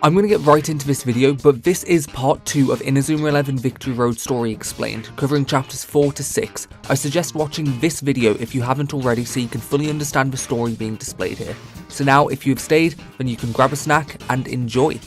I'm going to get right into this video, but this is part 2 of Inazuma 11 Victory Road Story Explained, covering chapters 4 to 6. I suggest watching this video if you haven't already so you can fully understand the story being displayed here. So now, if you have stayed, then you can grab a snack and enjoy.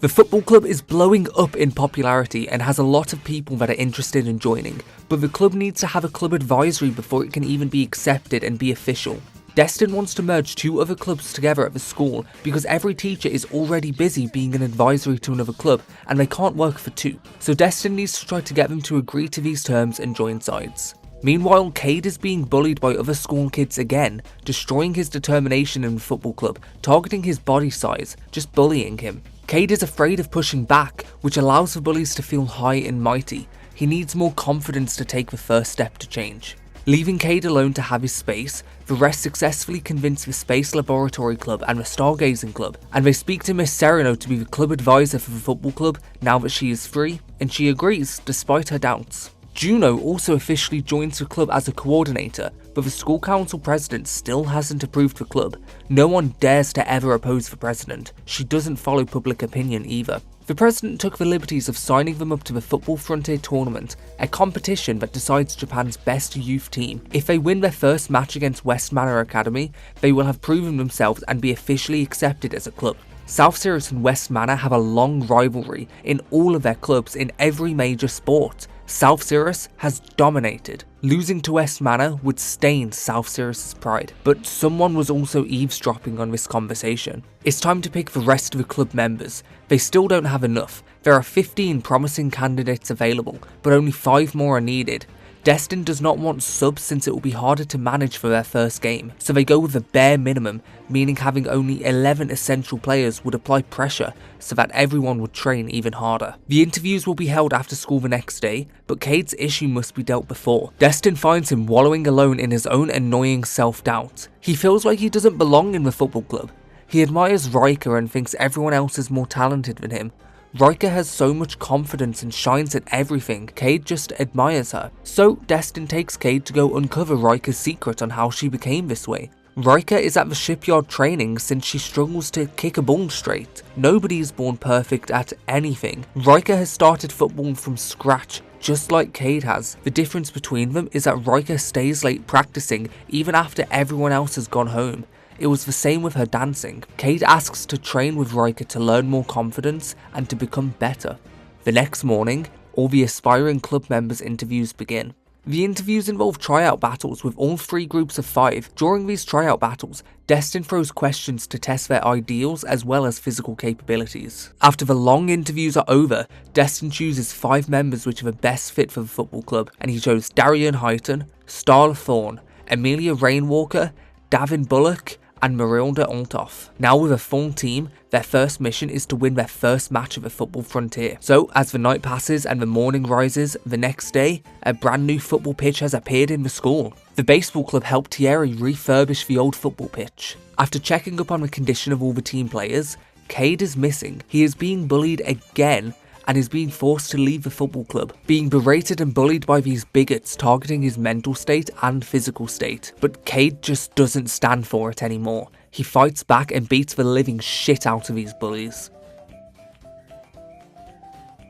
The football club is blowing up in popularity and has a lot of people that are interested in joining, but the club needs to have a club advisory before it can even be accepted and be official. Destin wants to merge 2 other clubs together at the school because every teacher is already busy being an advisory to another club and they can't work for 2, so Destin needs to try to get them to agree to these terms and join sides. Meanwhile, Cade is being bullied by other school kids again, destroying his determination in the football club, targeting his body size, just bullying him. Cade is afraid of pushing back, which allows the bullies to feel high and mighty. He needs more confidence to take the first step to change. Leaving Cade alone to have his space, the rest successfully convince the Space Laboratory Club and the Stargazing Club, and they speak to Miss Sereno to be the club advisor for the football club now that she is free, and she agrees despite her doubts. Juno also officially joins the club as a coordinator, but the school council president still hasn't approved the club. No one dares to ever oppose the president. She doesn't follow public opinion either. The president took the liberties of signing them up to the Football Frontier Tournament, a competition that decides Japan's best youth team. If they win their first match against West Manor Academy, they will have proven themselves and be officially accepted as a club. South Cirrus and West Manor have a long rivalry in all of their clubs in every major sport. South Cirrus has dominated. Losing to West Manor would stain South Cirrus's pride, but someone was also eavesdropping on this conversation. It's time to pick the rest of the club members. They still don't have enough. There are 15 promising candidates available, but only 5 more are needed. Destin does not want subs since it will be harder to manage for their first game, so they go with the bare minimum, meaning having only 11 essential players would apply pressure so that everyone would train even harder. The interviews will be held after school the next day, but Cade's issue must be dealt before. Destin finds him wallowing alone in his own annoying self-doubt. He feels like he doesn't belong in the football club. He admires Riker and thinks everyone else is more talented than him. Riker has so much confidence and shines at everything, Cade just admires her. So Destin takes Cade to go uncover Riker's secret on how she became this way. Riker is at the shipyard training since she struggles to kick a ball straight. Nobody is born perfect at anything. Riker has started football from scratch, just like Cade has. The difference between them is that Riker stays late practicing even after everyone else has gone home. It was the same with her dancing. Cade asks to train with Riker to learn more confidence and to become better. The next morning, all the aspiring club members' interviews begin. The interviews involve tryout battles with all 3 groups of 5. During these tryout battles, Destin throws questions to test their ideals as well as physical capabilities. After the long interviews are over, Destin chooses 5 members which are the best fit for the football club, and he chose Darian Highton, Starla Thorne, Amelia Rainwalker, Davin Bullock, and Marilda Althoff. Now with a full team, their first mission is to win their first match of the Football Frontier. So as the night passes and the morning rises, the next day, a brand new football pitch has appeared in the school. The baseball club helped Thierry refurbish the old football pitch. After checking up on the condition of all the team players, Cade is missing. He is being bullied again and is being forced to leave the football club, being berated and bullied by these bigots targeting his mental state and physical state. But Cade just doesn't stand for it anymore. He fights back and beats the living shit out of these bullies.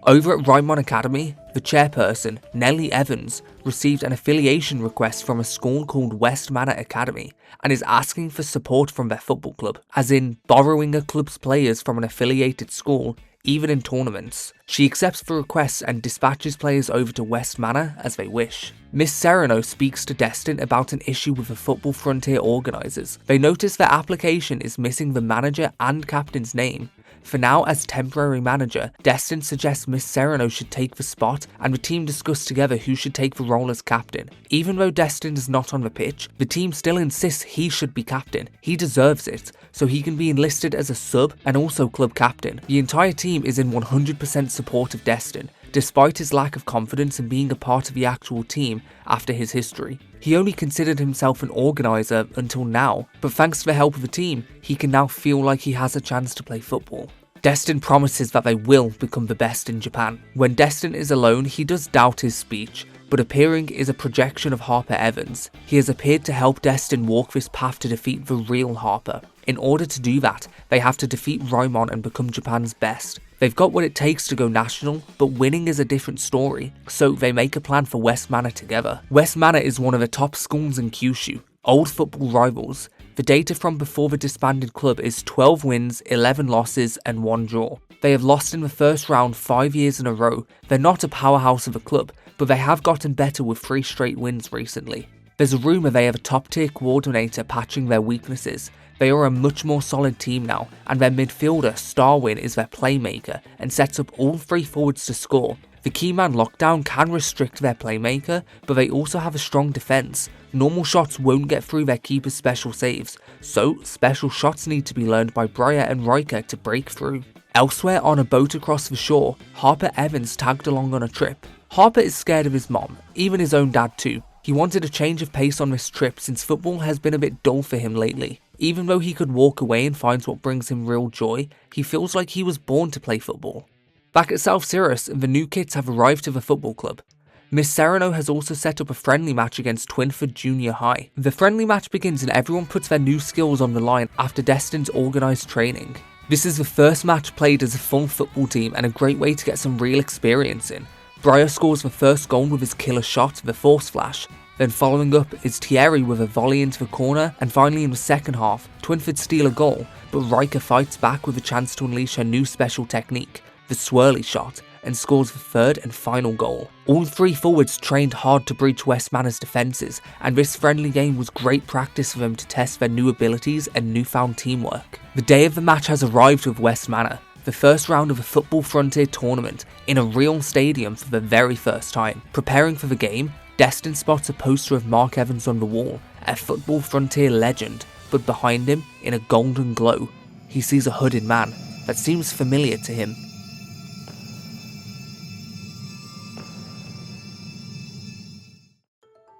Over at Raimon Academy, the chairperson, Nellie Evans, received an affiliation request from a school called West Manor Academy and is asking for support from their football club, as in borrowing a club's players from an affiliated school even in tournaments. She accepts the request and dispatches players over to West Manor as they wish. Miss Sereno speaks to Destin about an issue with the Football Frontier organisers. They notice their application is missing the manager and captain's name. For now, as temporary manager, Destin suggests Miss Sereno should take the spot and the team discuss together who should take the role as captain. Even though Destin is not on the pitch, the team still insists he should be captain. He deserves it, so he can be enlisted as a sub and also club captain. The entire team is in 100% support of Destin, despite his lack of confidence in being a part of the actual team after his history. He only considered himself an organiser until now, but thanks to the help of the team, he can now feel like he has a chance to play football. Destin promises that they will become the best in Japan. When Destin is alone, he does doubt his speech, but appearing is a projection of Harper Evans. He has appeared to help Destin walk this path to defeat the real Harper. In order to do that, they have to defeat Raimon and become Japan's best. They've got what it takes to go national, but winning is a different story, so they make a plan for West Manor together. West Manor is one of the top schools in Kyushu, old football rivals. The data from before the disbanded club is 12 wins, 11 losses and 1 draw. They have lost in the first round 5 years in a row. They're not a powerhouse of a club, but they have gotten better with 3 straight wins recently. There's a rumour they have a top tier coordinator patching their weaknesses. They are a much more solid team now, and their midfielder Starwin is their playmaker and sets up all 3 forwards to score. The key man lockdown can restrict their playmaker, but they also have a strong defence. Normal shots won't get through their keeper's special saves, so special shots need to be learned by Briar and Riker to break through. Elsewhere on a boat across the shore, Harper Evans tagged along on a trip. Harper is scared of his mom, even his own dad too. He wanted a change of pace on this trip since football has been a bit dull for him lately. Even though he could walk away and find what brings him real joy, he feels like he was born to play football. Back at South Cirrus, the new kids have arrived to the football club. Miss Serrano has also set up a friendly match against Twinford Junior High. The friendly match begins and everyone puts their new skills on the line after Destin's organised training. This is the first match played as a full football team and a great way to get some real experience in. Briar scores the first goal with his killer shot, the Force Flash. Then following up is Thierry with a volley into the corner, and finally in the second half, Twinford steal a goal, but Riker fights back with a chance to unleash her new special technique, the swirly shot, and scores the third and final goal. All 3 forwards trained hard to breach West Manor's defences, and this friendly game was great practice for them to test their new abilities and newfound teamwork. The day of the match has arrived with West Manor, the first round of a Football Frontier tournament in a real stadium for the very first time. Preparing for the game, Destin spots a poster of Mark Evans on the wall, a Football Frontier legend, but behind him, in a golden glow, he sees a hooded man that seems familiar to him.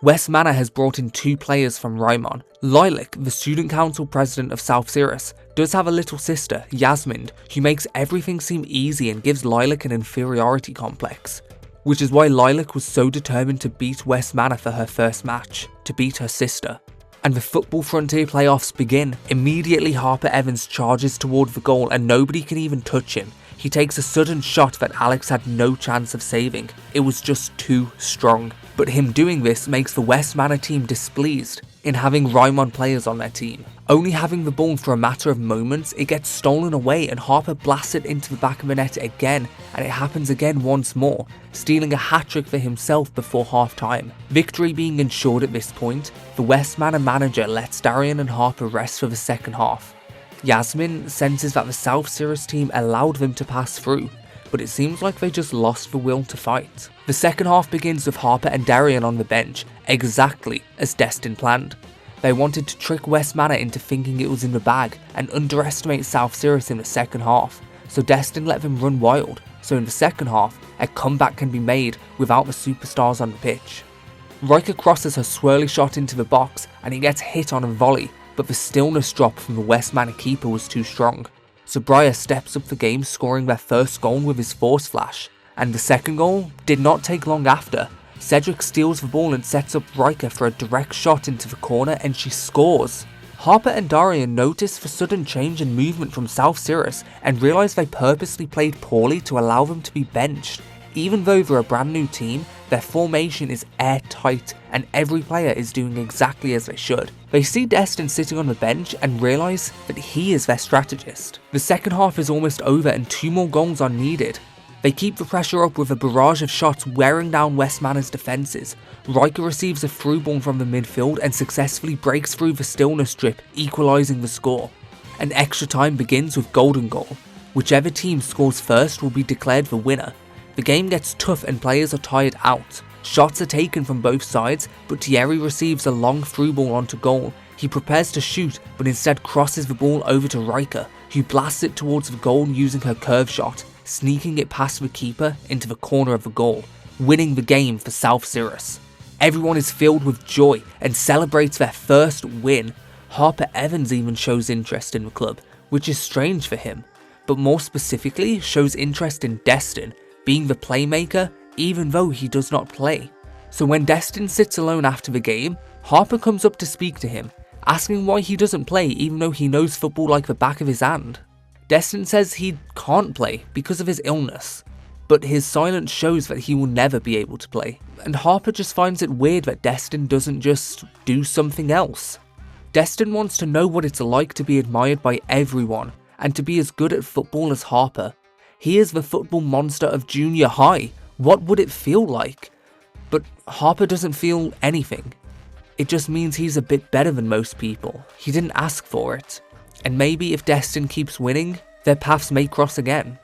West Manor has brought in 2 players from Raimon. Lilac, the student council president of South Cirrus, does have a little sister, Yasmin, who makes everything seem easy and gives Lilac an inferiority complex. Which is why Lilac was so determined to beat West Manor for her first match, to beat her sister. And the Football Frontier playoffs begin. Immediately Harper Evans charges toward the goal and nobody can even touch him. He takes a sudden shot that Alex had no chance of saving. It was just too strong. But him doing this makes the West Manor team displeased in having Raimon players on their team. Only having the ball for a matter of moments, it gets stolen away and Harper blasts it into the back of the net again, and it happens again once more, stealing a hat-trick for himself before half-time. Victory being ensured at this point, the West Manor manager lets Darian and Harper rest for the second half. Yasmin senses that the South Cirrus team allowed them to pass through, but it seems like they just lost the will to fight. The second half begins with Harper and Darian on the bench, exactly as Destin planned. They wanted to trick West Manor into thinking it was in the bag and underestimate South Cirrus in the second half, so Destin let them run wild, so in the second half, a comeback can be made without the superstars on the pitch. Riker crosses her swirly shot into the box and he gets hit on a volley, but the stillness drop from the West Manor keeper was too strong. So Briar steps up the game, scoring their first goal with his Force Flash, and the second goal did not take long after. Cedric steals the ball and sets up Riker for a direct shot into the corner and she scores. Harper and Darian notice the sudden change in movement from South Cirrus and realise they purposely played poorly to allow them to be benched. Even though they're a brand new team, their formation is airtight and every player is doing exactly as they should. They see Destin sitting on the bench and realise that he is their strategist. The second half is almost over and 2 more goals are needed. They keep the pressure up with a barrage of shots wearing down West Manor's defences. Riker receives a through ball from the midfield and successfully breaks through the stillness strip, equalising the score. An extra time begins with golden goal. Whichever team scores first will be declared the winner. The game gets tough and players are tired out. Shots are taken from both sides, but Thierry receives a long through ball onto goal. He prepares to shoot, but instead crosses the ball over to Riker, who blasts it towards the goal using her curve shot, sneaking it past the keeper into the corner of the goal, winning the game for South Cirrus. Everyone is filled with joy and celebrates their first win. Harper Evans even shows interest in the club, which is strange for him, but more specifically shows interest in Destin, being the playmaker even though he does not play. So when Destin sits alone after the game, Harper comes up to speak to him, asking why he doesn't play even though he knows football like the back of his hand. Destin says he can't play because of his illness, but his silence shows that he will never be able to play. And Harper just finds it weird that Destin doesn't just do something else. Destin wants to know what it's like to be admired by everyone and to be as good at football as Harper. He is the football monster of junior high. What would it feel like? But Harper doesn't feel anything. It just means he's a bit better than most people. He didn't ask for it. And maybe if Destin keeps winning, their paths may cross again.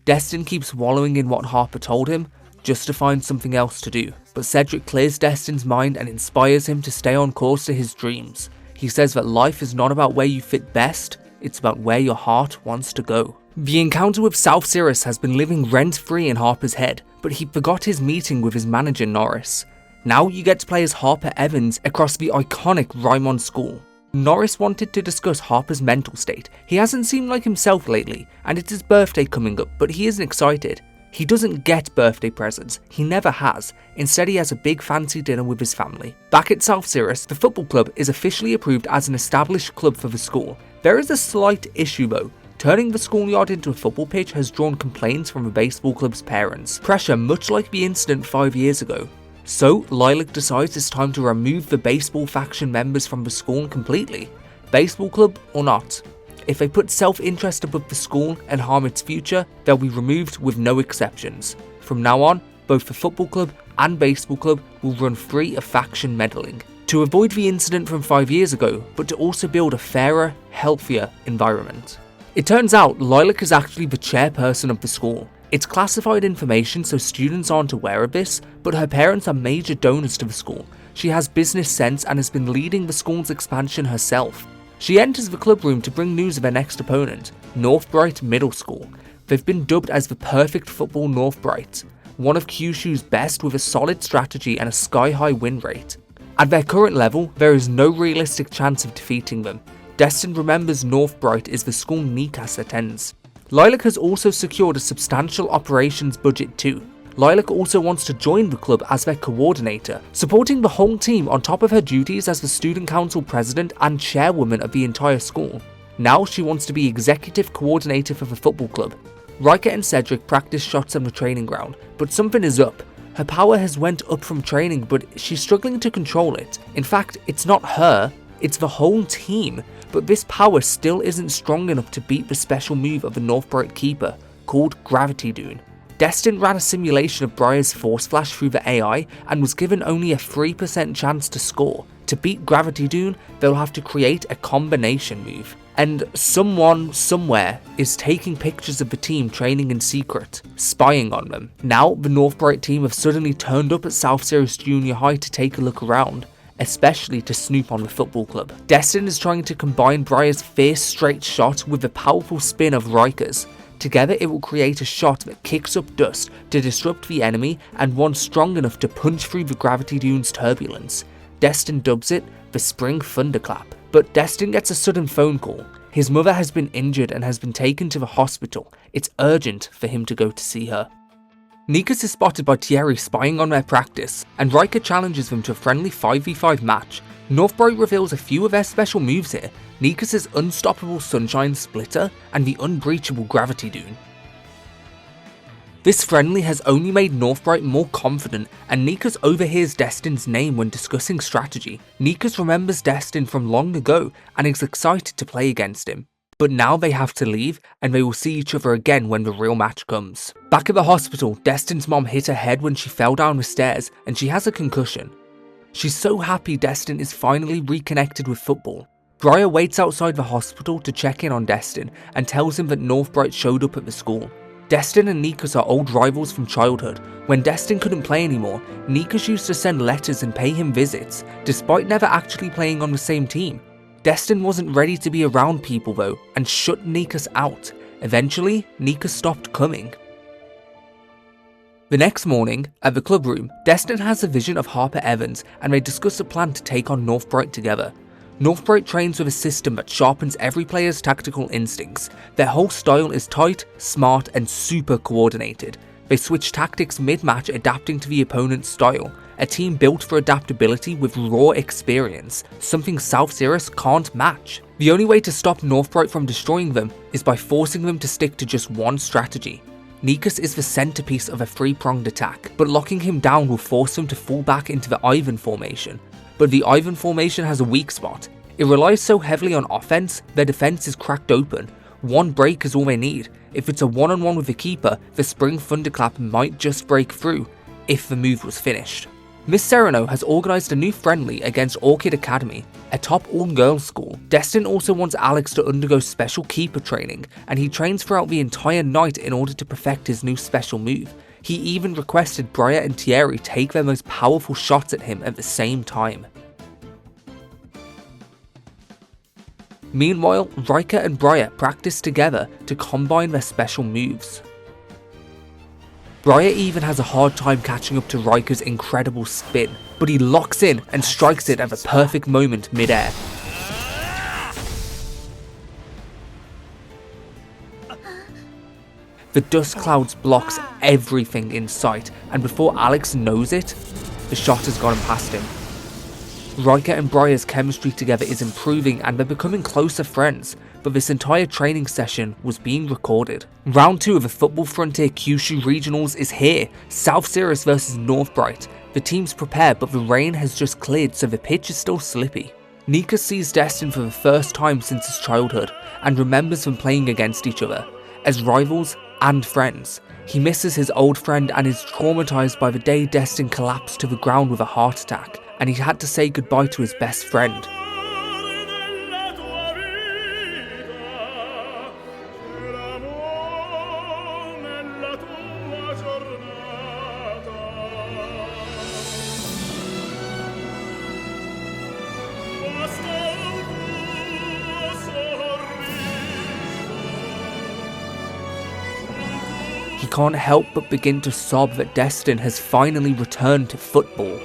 Destin keeps wallowing in what Harper told him, just to find something else to do, but Cedric clears Destin's mind and inspires him to stay on course to his dreams. He says that life is not about where you fit best, it's about where your heart wants to go. The encounter with South Sirius has been living rent-free in Harper's head, but he forgot his meeting with his manager Norris. Now you get to play as Harper Evans across the iconic Rymon school. Norris wanted to discuss Harper's mental state. He hasn't seemed like himself lately, and it's his birthday coming up, but he isn't excited. He doesn't get birthday presents, he never has. Instead he has a big fancy dinner with his family. Back at South Sirius, the football club is officially approved as an established club for the school. There is a slight issue though. Turning the schoolyard into a football pitch has drawn complaints from the baseball club's parents. Pressure much like the incident 5 years ago. So, Lilac decides it's time to remove the baseball faction members from the school completely. Baseball club or not. If they put self-interest above the school and harm its future, they'll be removed with no exceptions. From now on, both the football club and baseball club will run free of faction meddling. To avoid the incident from 5 years ago, but to also build a fairer, healthier environment. It turns out Lilac is actually the chairperson of the school. It's classified information so students aren't aware of this, but her parents are major donors to the school. She has business sense and has been leading the school's expansion herself. She enters the club room to bring news of their next opponent, Northbright Middle School. They've been dubbed as the perfect football Northbright, one of Kyushu's best with a solid strategy and a sky-high win rate. At their current level, there is no realistic chance of defeating them. Destin remembers Northbright is the school Nikas attends. Lilac has also secured a substantial operations budget too. Lilac also wants to join the club as their coordinator, supporting the whole team on top of her duties as the student council president and chairwoman of the entire school. Now she wants to be executive coordinator for the football club. Riker and Cedric practice shots on the training ground, but something is up. Her power has went up from training, but she's struggling to control it. In fact, it's not her, it's the whole team. But this power still isn't strong enough to beat the special move of the Northbright keeper, called Gravity Dune. Destin ran a simulation of Briar's Force Flash through the AI and was given only a 3% chance to score. To beat Gravity Dune, they'll have to create a combination move. And someone, somewhere, is taking pictures of the team training in secret, spying on them. Now, the Northbright team have suddenly turned up at South Sirius Junior High to take a look around, especially to snoop on the football club. Destin is trying to combine Briar's fierce straight shot with the powerful spin of Riker's. Together it will create a shot that kicks up dust to disrupt the enemy and one strong enough to punch through the Gravity Dune's turbulence. Destin dubs it the Spring Thunderclap. But Destin gets a sudden phone call. His mother has been injured and has been taken to the hospital. It's urgent for him to go to see her. Nikas is spotted by Thierry spying on their practice, and Riker challenges them to a friendly 5v5 match. Northbright reveals a few of their special moves here, Nikas' unstoppable Sunshine Splitter and the unbreachable Gravity Dune. This friendly has only made Northbright more confident, and Nikas overhears Destin's name when discussing strategy. Nikas remembers Destin from long ago and is excited to play against him. But now they have to leave, and they will see each other again when the real match comes. Back at the hospital, Destin's mom hit her head when she fell down the stairs, and she has a concussion. She's so happy Destin is finally reconnected with football. Briar waits outside the hospital to check in on Destin, and tells him that Northbright showed up at the school. Destin and Nikas are old rivals from childhood. When Destin couldn't play anymore, Nikas used to send letters and pay him visits, despite never actually playing on the same team. Destin wasn't ready to be around people though, and shut Nikas out. Eventually, Nikas stopped coming. The next morning, at the club room, Destin has a vision of Harper Evans and they discuss a plan to take on Northbright together. Northbright trains with a system that sharpens every player's tactical instincts. Their whole style is tight, smart and super coordinated. They switch tactics mid-match, adapting to the opponent's style, a team built for adaptability with raw experience, something South Sirius can't match. The only way to stop Northbright from destroying them is by forcing them to stick to just one strategy. Nikas is the centerpiece of a three-pronged attack, but locking him down will force them to fall back into the Ivan formation. But the Ivan formation has a weak spot. It relies so heavily on offense, their defense is cracked open. One break is all they need. If it's a one-on-one with the keeper, the Spring Thunderclap might just break through, if the move was finished. Miss Sereno has organised a new friendly against Orchid Academy, a top all-girls school. Destin also wants Alex to undergo special keeper training, and he trains throughout the entire night in order to perfect his new special move. He even requested Briar and Thierry take their most powerful shots at him at the same time. Meanwhile, Riker and Briar practice together to combine their special moves. Briar even has a hard time catching up to Riker's incredible spin, but he locks in and strikes it at the perfect moment mid-air. The dust clouds blocks everything in sight, and before Alex knows it, the shot has gone past him. Riker and Briar's chemistry together is improving and they're becoming closer friends, but this entire training session was being recorded. Round 2 of the Football Frontier Kyushu Regionals is here, South Sirius vs Northbright. The teams prepare, but the rain has just cleared, so the pitch is still slippy. Nika sees Destin for the first time since his childhood, and remembers them playing against each other, as rivals and friends. He misses his old friend and is traumatized by the day Destin collapsed to the ground with a heart attack, and he had to say goodbye to his best friend. He can't help but begin to sob that Destin has finally returned to football.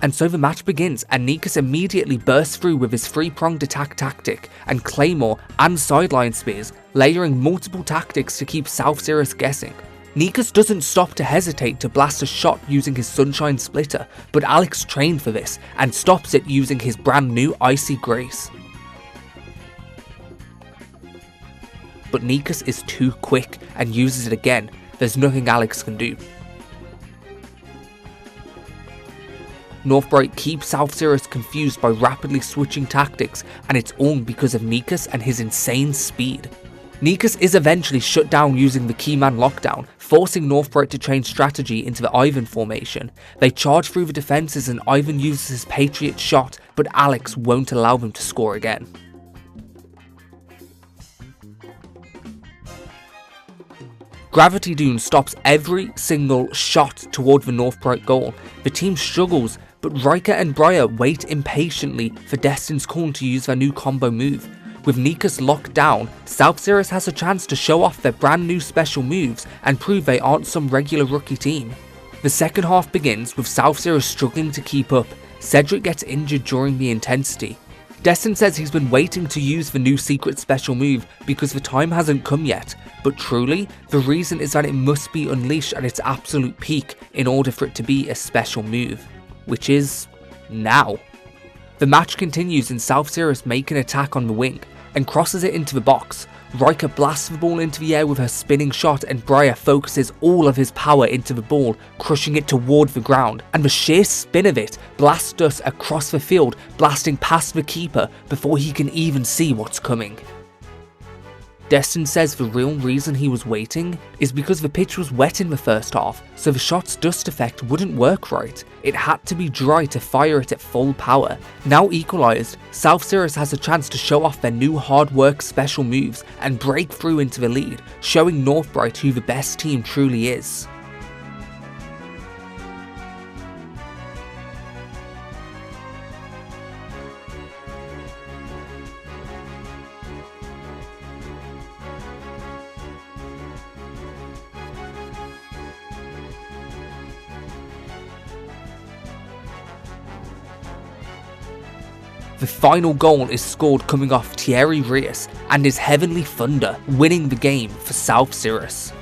And so the match begins, and Nikas immediately bursts through with his three-pronged attack tactic, and Claymore and sideline spears, layering multiple tactics to keep South Sirius guessing. Nikas doesn't stop to hesitate to blast a shot using his Sunshine Splitter, but Alex trained for this, and stops it using his brand new Icy Grace. But Nikas is too quick, and uses it again. There's nothing Alex can do. Northbright keeps South Sirius confused by rapidly switching tactics, and it's all because of Nikas and his insane speed. Nikas is eventually shut down using the Keyman lockdown, forcing Northbright to change strategy into the Ivan formation. They charge through the defences and Ivan uses his Patriot shot, but Alex won't allow them to score again. Gravity Dune stops every single shot toward the Northbright goal. The team struggles, but Riker and Briar wait impatiently for Destin's call to use their new combo move. With Nikas locked down, South Sirius has a chance to show off their brand new special moves and prove they aren't some regular rookie team. The second half begins with South Sirius struggling to keep up. Cedric gets injured during the intensity. Destin says he's been waiting to use the new secret special move because the time hasn't come yet, but truly, the reason is that it must be unleashed at its absolute peak in order for it to be a special move, which is now. The match continues and South Sirius make an attack on the wing and crosses it into the box. Riker blasts the ball into the air with her spinning shot and Briar focuses all of his power into the ball, crushing it toward the ground, and the sheer spin of it blasts us across the field, blasting past the keeper before he can even see what's coming. Destin says the real reason he was waiting is because the pitch was wet in the first half, so the shot's dust effect wouldn't work right. It had to be dry to fire it at full power. Now equalised, South Sirius has a chance to show off their new hard work special moves and break through into the lead, showing Northbright who the best team truly is. The final goal is scored coming off Thierry Rios and his Heavenly Thunder winning the game for South Cirrus.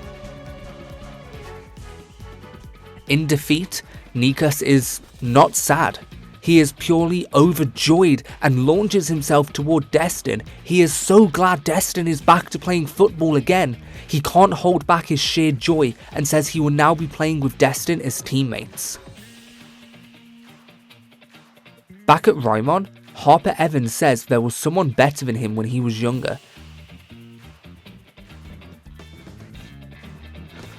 In defeat, Nikas is not sad. He is purely overjoyed and launches himself toward Destin. He is so glad Destin is back to playing football again. He can't hold back his sheer joy and says he will now be playing with Destin as teammates. Back at Raimon, Harper Evans says there was someone better than him when he was younger.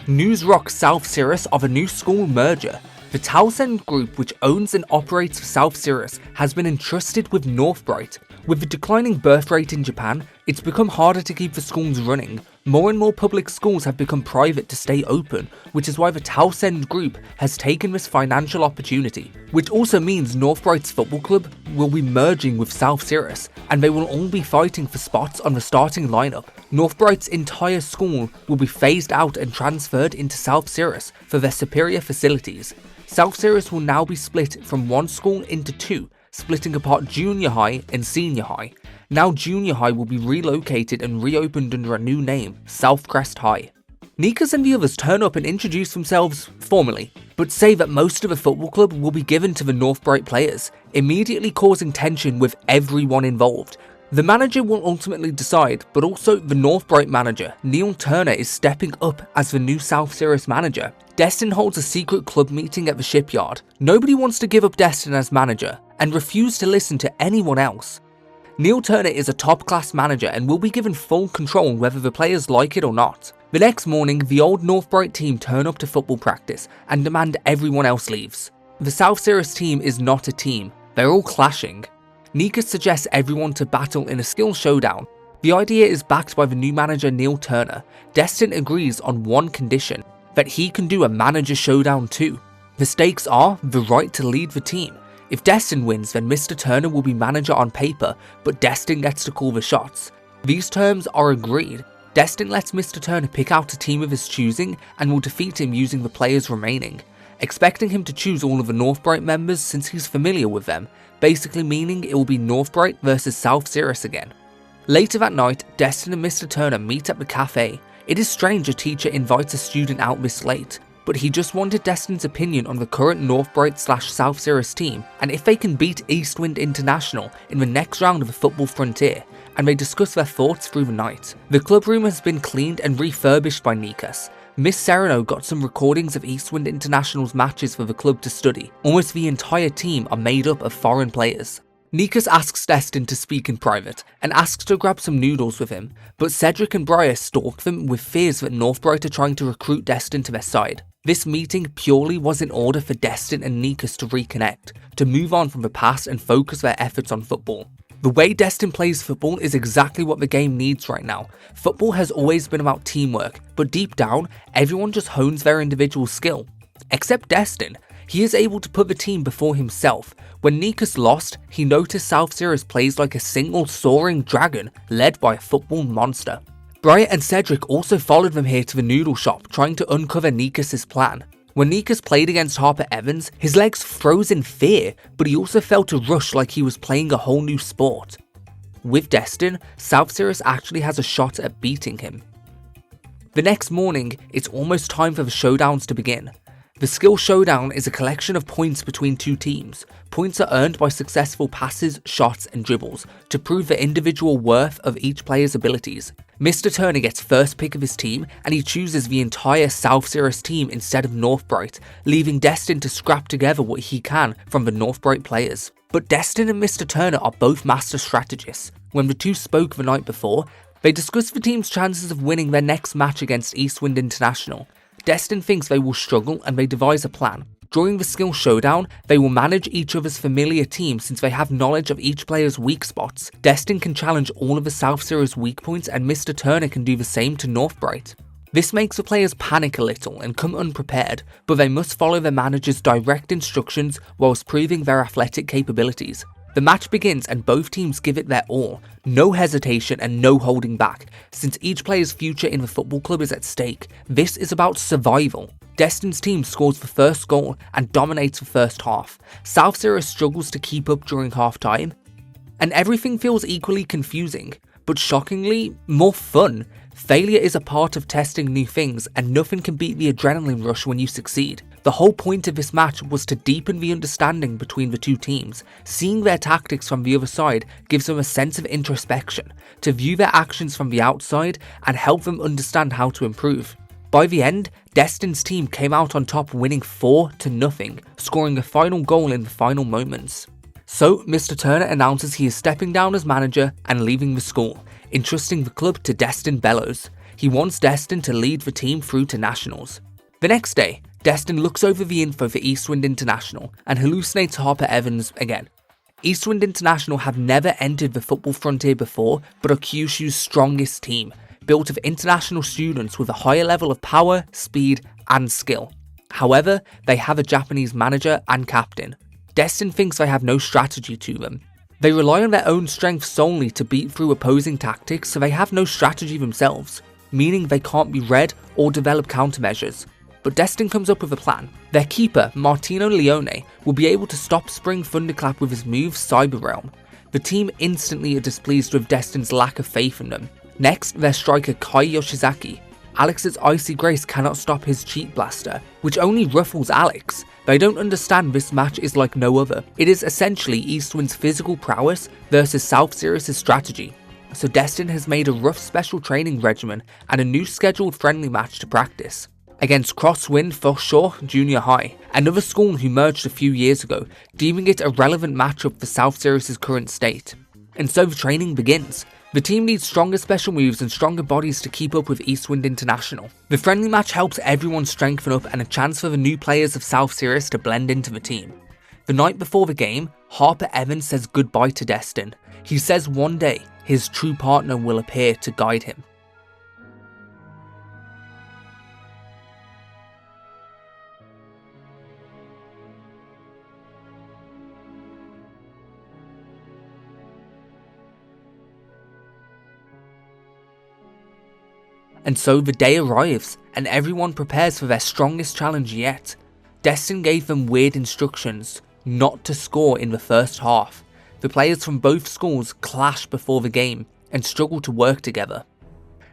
News rocks South Cirrus of a new school merger. The Townsend Group, which owns and operates South Cirrus, has been entrusted with Northbright. With the declining birth rate in Japan, it's become harder to keep the schools running. More and more public schools have become private to stay open, which is why the Townsend Group has taken this financial opportunity. Which also means Northbright's football club will be merging with South Cirrus, and they will all be fighting for spots on the starting lineup. Northbright's entire school will be phased out and transferred into South Cirrus for their superior facilities. South Cirrus will now be split from one school into two, splitting apart junior high and senior high. Now junior high will be relocated and reopened under a new name, Southcrest High. Nikas and the others turn up and introduce themselves formally, but say that most of the football club will be given to the Northbright players, immediately causing tension with everyone involved. The manager will ultimately decide, but also the Northbright manager, Neil Turner, is stepping up as the new South Cirrus manager. Destin holds a secret club meeting at the shipyard. Nobody wants to give up Destin as manager, and refuse to listen to anyone else. Neil Turner is a top-class manager and will be given full control whether the players like it or not. The next morning, the old Northbright team turn up to football practice and demand everyone else leaves. The South Cirrus team is not a team, they're all clashing. Nikas suggests everyone to battle in a skill showdown. The idea is backed by the new manager Neil Turner. Destin agrees on one condition, that he can do a manager showdown too. The stakes are the right to lead the team. If Destin wins, then Mr. Turner will be manager on paper, but Destin gets to call the shots. These terms are agreed. Destin lets Mr. Turner pick out a team of his choosing and will defeat him using the players remaining, expecting him to choose all of the Northbright members since he's familiar with them, basically meaning it will be Northbright versus South Cirrus again. Later that night, Destin and Mr. Turner meet at the cafe. It is strange a teacher invites a student out this late, but he just wanted Destin's opinion on the current Northbright/South Cirrus team and if they can beat Eastwind International in the next round of the Football Frontier, and they discuss their thoughts through the night. The club room has been cleaned and refurbished by Nikas. Miss Serrano got some recordings of Eastwind International's matches for the club to study. Almost the entire team are made up of foreign players. Nikas asks Destin to speak in private and asks to grab some noodles with him, but Cedric and Briar stalk them with fears that Northbright are trying to recruit Destin to their side. This meeting purely was in order for Destin and Nikas to reconnect, to move on from the past and focus their efforts on football. The way Destin plays football is exactly what the game needs right now. Football has always been about teamwork, but deep down, everyone just hones their individual skill. Except Destin. He is able to put the team before himself. When Nikas lost, he noticed South Cirrus plays like a single soaring dragon led by a football monster. Briar and Cedric also followed them here to the noodle shop, trying to uncover Nikas' plan. When Nikas played against Harper Evans, his legs froze in fear, but he also felt a rush like he was playing a whole new sport. With Destin, South Cirrus actually has a shot at beating him. The next morning, it's almost time for the showdowns to begin. The skill showdown is a collection of points between two teams. Points are earned by successful passes, shots and dribbles to prove the individual worth of each player's abilities. Mr. Turner gets first pick of his team and he chooses the entire South Cirrus team instead of Northbright, leaving Destin to scrap together what he can from the Northbright players. But Destin and Mr. Turner are both master strategists. When the two spoke the night before, they discussed the team's chances of winning their next match against Eastwind International. Destin thinks they will struggle and they devise a plan. During the skill showdown, they will manage each other's familiar team since they have knowledge of each player's weak spots. Destin can challenge all of the South Cirrus weak points and Mr. Turner can do the same to Northbright. This makes the players panic a little and come unprepared, but they must follow their manager's direct instructions whilst proving their athletic capabilities. The match begins and both teams give it their all, no hesitation and no holding back. Since each player's future in the football club is at stake, this is about survival. Destin's team scores the first goal and dominates the first half. South Cirrus struggles to keep up during half time. And everything feels equally confusing, but shockingly, more fun. Failure is a part of testing new things, and nothing can beat the adrenaline rush when you succeed. The whole point of this match was to deepen the understanding between the two teams. Seeing their tactics from the other side gives them a sense of introspection, to view their actions from the outside and help them understand how to improve. By the end, Destin's team came out on top, winning 4-0, scoring the final goal in the final moments. So, Mr. Turner announces he is stepping down as manager and leaving the school, entrusting the club to Destin Bellows. He wants Destin to lead the team through to nationals. The next day, Destin looks over the info for Eastwind International and hallucinates Harper Evans again. Eastwind International have never entered the football frontier before, but are Kyushu's strongest team, built of international students with a higher level of power, speed, and skill. However, they have a Japanese manager and captain. Destin thinks they have no strategy to them. They rely on their own strength solely to beat through opposing tactics, so they have no strategy themselves, meaning they can't be read or develop countermeasures. But Destin comes up with a plan. Their keeper, Martino Leone, will be able to stop Spring Thunderclap with his move Cyber Realm. The team instantly are displeased with Destin's lack of faith in them. Next, their striker Kai Yoshizaki. Alex's Icy Grace cannot stop his Cheat Blaster, which only ruffles Alex. They don't understand this match is like no other. It is essentially Eastwind's physical prowess versus South Sirius's strategy. So Destin has made a rough special training regimen and a new scheduled friendly match to practice. Against Crosswind Forshore Junior High, another school who merged a few years ago, deeming it a relevant matchup for South Sirius's current state. And so the training begins. The team needs stronger special moves and stronger bodies to keep up with Eastwind International. The friendly match helps everyone strengthen up and a chance for the new players of South Sirius to blend into the team. The night before the game, Harper Evans says goodbye to Destin. He says one day, his true partner will appear to guide him. And so the day arrives, and everyone prepares for their strongest challenge yet. Destin gave them weird instructions not to score in the first half. The players from both schools clash before the game and struggle to work together.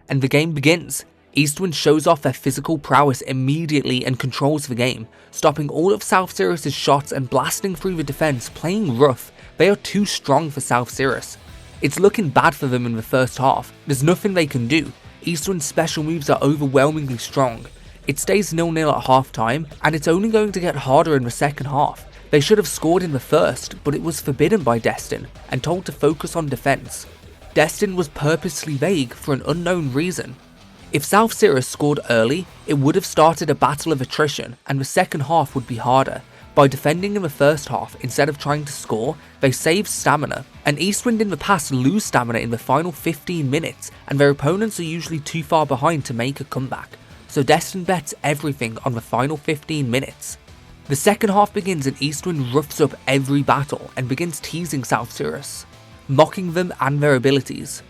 And the game begins. Eastwind shows off their physical prowess immediately and controls the game, stopping all of South Sirius's shots and blasting through the defense, playing rough. They are too strong for South Sirius. It's looking bad for them in the first half. There's nothing they can do. Eastwind's special moves are overwhelmingly strong. It stays 0-0 at half time, and it's only going to get harder in the second half. They should have scored in the first, but it was forbidden by Destin, and told to focus on defense. Destin was purposely vague for an unknown reason. If South Sirius scored early, it would have started a battle of attrition, and the second half would be harder. By defending in the first half instead of trying to score, they save stamina, and Eastwind in the past lose stamina in the final 15 minutes, and their opponents are usually too far behind to make a comeback, so Destin bets everything on the final 15 minutes. The second half begins and Eastwind roughs up every battle and begins teasing South Sirius, mocking them and their abilities.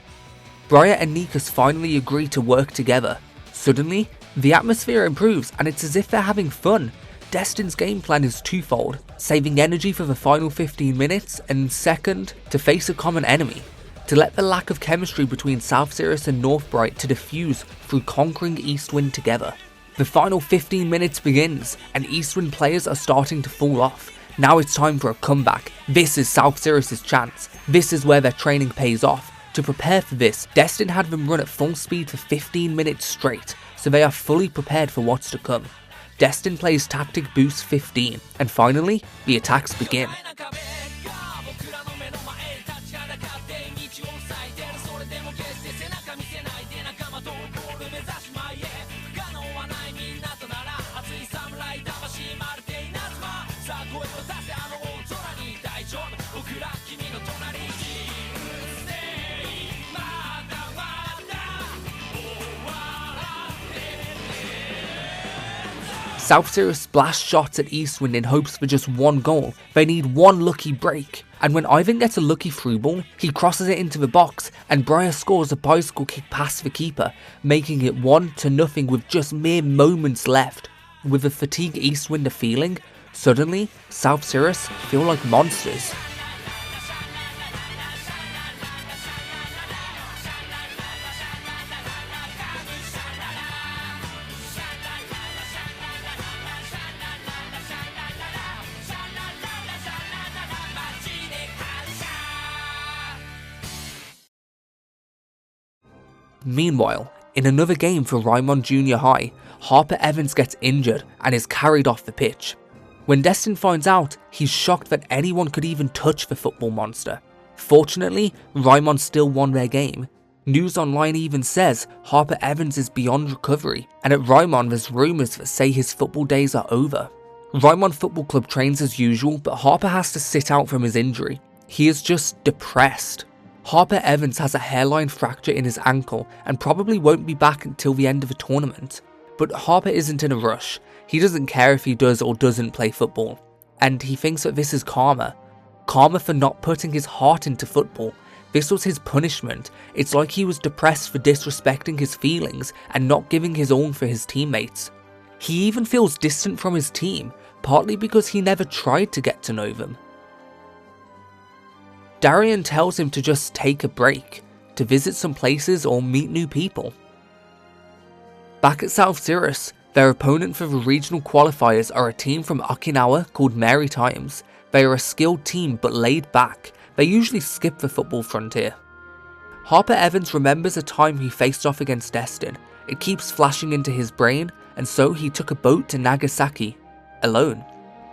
Briar and Nikas finally agree to work together. Suddenly, the atmosphere improves and it's as if they're having fun. Destin's game plan is twofold, saving energy for the final 15 minutes, and second, to face a common enemy, to let the lack of chemistry between South Sirius and Northbright to diffuse through conquering Eastwind together. The final 15 minutes begins, and Eastwind players are starting to fall off. Now it's time for a comeback. This is South Sirius's chance. This is where their training pays off. To prepare for this, Destin had them run at full speed for 15 minutes straight, so they are fully prepared for what's to come. Destin plays Tactic Boost 15, and finally, the attacks begin. South Sirius splash shots at Eastwind in hopes for just one goal. They need one lucky break. And when Ivan gets a lucky through ball, he crosses it into the box and Briar scores a bicycle kick past the keeper, making it 1-0 with just mere moments left. With the fatigued Eastwind feeling, suddenly South Sirius feel like monsters. Meanwhile, in another game for Raimon Junior High, Harper Evans gets injured and is carried off the pitch. When Destin finds out, he's shocked that anyone could even touch the football monster. Fortunately, Raimon still won their game. News Online even says Harper Evans is beyond recovery, and at Raimon there's rumours that say his football days are over. Raimon Football Club trains as usual, but Harper has to sit out from his injury. He is just depressed. Harper Evans has a hairline fracture in his ankle and probably won't be back until the end of the tournament. But Harper isn't in a rush. He doesn't care if he does or doesn't play football. And he thinks that this is karma. Karma for not putting his heart into football. This was his punishment. It's like he was depressed for disrespecting his feelings and not giving his all for his teammates. He even feels distant from his team, partly because he never tried to get to know them. Darian tells him to just take a break, to visit some places or meet new people. Back at South Cirrus, their opponent for the regional qualifiers are a team from Okinawa called Mary Times. They are a skilled team but laid back. They usually skip the football frontier. Harper Evans remembers a time he faced off against Destin. It keeps flashing into his brain, and so he took a boat to Nagasaki, alone.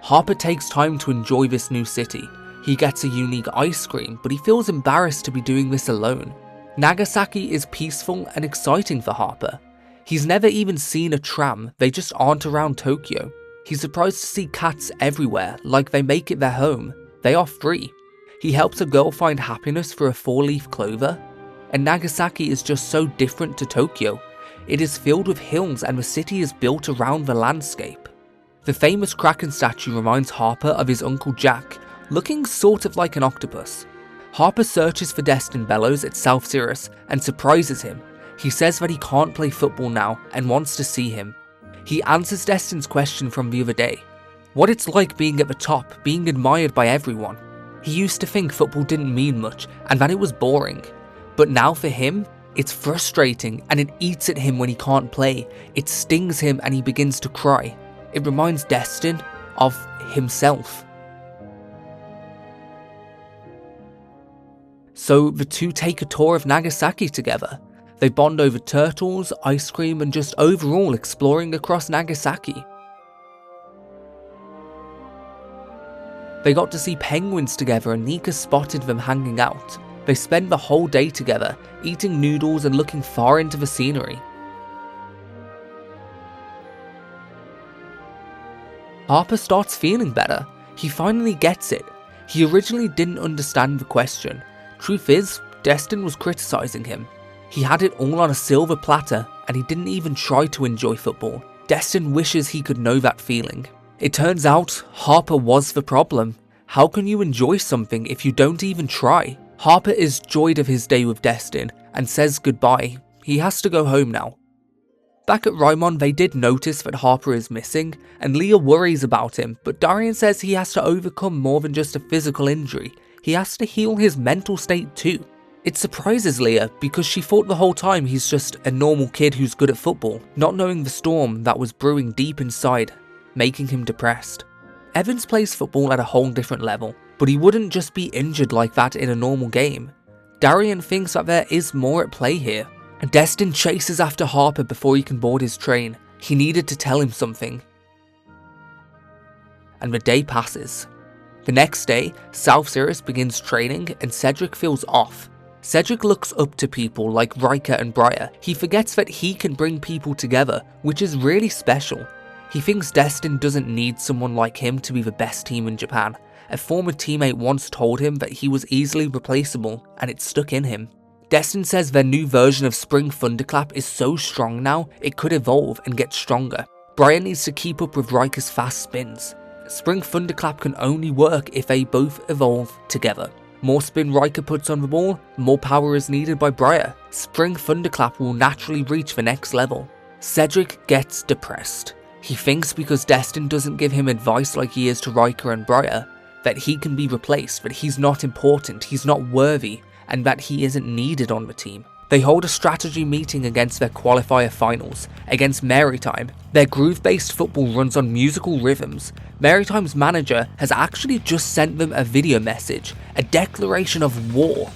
Harper takes time to enjoy this new city. He gets a unique ice cream, but he feels embarrassed to be doing this alone. Nagasaki is peaceful and exciting for Harper. He's never even seen a tram, they just aren't around Tokyo. He's surprised to see cats everywhere, like they make it their home. They are free. He helps a girl find happiness for a 4-leaf clover. And Nagasaki is just so different to Tokyo. It is filled with hills and the city is built around the landscape. The famous Kraken statue reminds Harper of his Uncle Jack, looking sort of like an octopus. Harper searches for Destin Bellows at South Cirrus and surprises him. He says that he can't play football now and wants to see him. He answers Destin's question from the other day. What it's like being at the top, being admired by everyone. He used to think football didn't mean much and that it was boring. But now for him, it's frustrating and it eats at him when he can't play. It stings him and he begins to cry. It reminds Destin of himself. So the two take a tour of Nagasaki together. They bond over turtles, ice cream and just overall exploring across Nagasaki. They got to see penguins together and Nika spotted them hanging out. They spend the whole day together, eating noodles and looking far into the scenery. Harper starts feeling better. He finally gets it. He originally didn't understand the question. Truth is, Destin was criticising him. He had it all on a silver platter and he didn't even try to enjoy football. Destin wishes he could know that feeling. It turns out Harper was the problem. How can you enjoy something if you don't even try? Harper is joyed of his day with Destin and says goodbye. He has to go home now. Back at Raimon, they did notice that Harper is missing and Leah worries about him, but Darian says he has to overcome more than just a physical injury. He has to heal his mental state too. It surprises Leah because she thought the whole time he's just a normal kid who's good at football, not knowing the storm that was brewing deep inside, making him depressed. Evans plays football at a whole different level, but he wouldn't just be injured like that in a normal game. Darian thinks that there is more at play here. Destin chases after Harper before he can board his train. He needed to tell him something. And the day passes. The next day, South Cirrus begins training and Cedric feels off. Cedric looks up to people like Riker and Briar. He forgets that he can bring people together, which is really special. He thinks Destin doesn't need someone like him to be the best team in Japan. A former teammate once told him that he was easily replaceable, and it stuck in him. Destin says their new version of Spring Thunderclap is so strong now, it could evolve and get stronger. Briar needs to keep up with Riker's fast spins. Spring Thunderclap can only work if they both evolve together. More spin Riker puts on the ball, more power is needed by Briar. Spring Thunderclap will naturally reach the next level. Cedric gets depressed. He thinks because Destin doesn't give him advice like he is to Riker and Briar, that he can be replaced, that he's not important, he's not worthy, and that he isn't needed on the team. They hold a strategy meeting against their qualifier finals, against Maritime. Their groove-based football runs on musical rhythms. Maritime's manager has actually just sent them a video message, a declaration of war.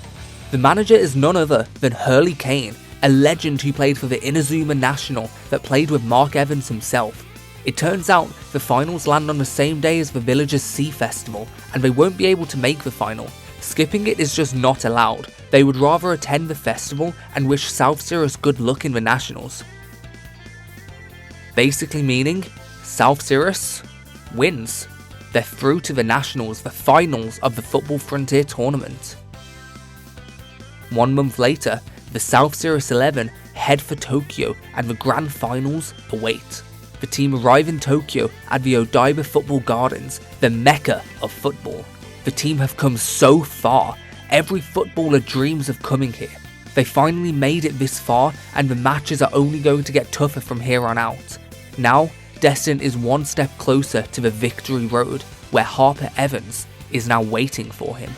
The manager is none other than Hurley Kane, a legend who played for the Inazuma National that played with Mark Evans himself. It turns out the finals land on the same day as the villagers' Sea Festival, and they won't be able to make the final. Skipping it is just not allowed. They would rather attend the festival and wish South Cirrus good luck in the nationals. Basically meaning, South Cirrus wins. They're through to the nationals, the finals of the Football Frontier tournament. 1 month later, the South Cirrus 11 head for Tokyo and the grand finals await. The team arrive in Tokyo at the Odaiba Football Gardens, the mecca of football. The team have come so far, every footballer dreams of coming here. They finally made it this far and the matches are only going to get tougher from here on out. Now, Destin is one step closer to the victory road, where Harper Evans is now waiting for him.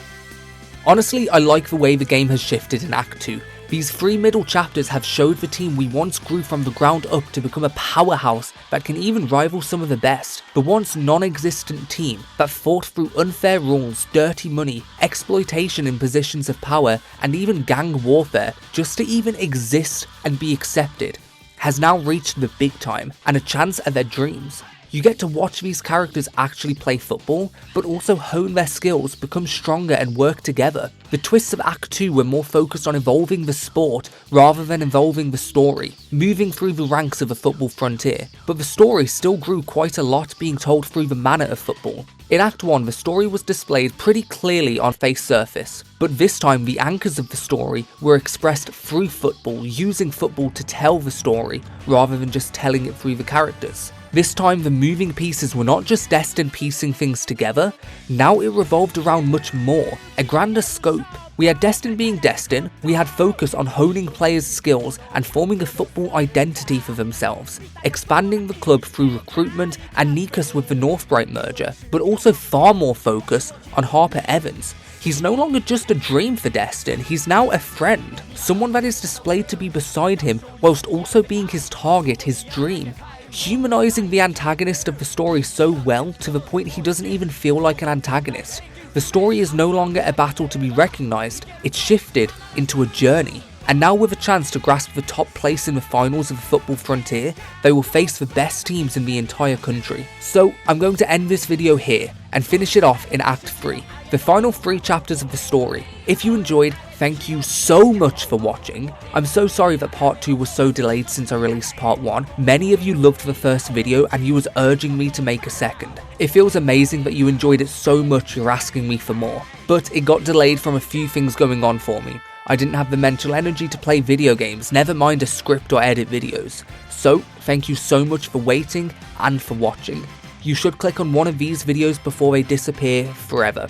Honestly, I like the way the game has shifted in Act 2. These 3 middle chapters have showed the team we once grew from the ground up to become a powerhouse that can even rival some of the best. The once non-existent team that fought through unfair rules, dirty money, exploitation in positions of power, and even gang warfare just to even exist and be accepted, has now reached the big time and a chance at their dreams. You get to watch these characters actually play football, but also hone their skills, become stronger and work together. The twists of Act 2 were more focused on evolving the sport rather than evolving the story, moving through the ranks of the football frontier, but the story still grew quite a lot being told through the manner of football. In Act 1, the story was displayed pretty clearly on face surface, but this time the anchors of the story were expressed through football, using football to tell the story rather than just telling it through the characters. This time the moving pieces were not just Destin piecing things together, now it revolved around much more, a grander scope. We had Destin being Destin, we had focus on honing players' skills and forming a football identity for themselves, expanding the club through recruitment and Nikas with the Northbright merger, but also far more focus on Harper Evans. He's no longer just a dream for Destin, he's now a friend, someone that is displayed to be beside him whilst also being his target, his dream. Humanizing the antagonist of the story so well to the point he doesn't even feel like an antagonist. The story is no longer a battle to be recognised, it's shifted into a journey. And now with a chance to grasp the top place in the finals of the Football Frontier, they will face the best teams in the entire country. So I'm going to end this video here and finish it off in Act 3, the final 3 chapters of the story. If you enjoyed, thank you so much for watching. I'm so sorry that part 2 was so delayed since I released part 1. Many of you loved the first video and you was urging me to make a second. It feels amazing that you enjoyed it so much you're asking me for more. But it got delayed from a few things going on for me. I didn't have the mental energy to play video games, never mind a script or edit videos. So, thank you so much for waiting and for watching. You should click on one of these videos before they disappear forever.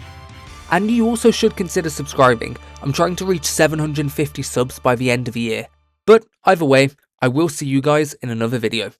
And you also should consider subscribing. I'm trying to reach 750 subs by the end of the year. But either way, I will see you guys in another video.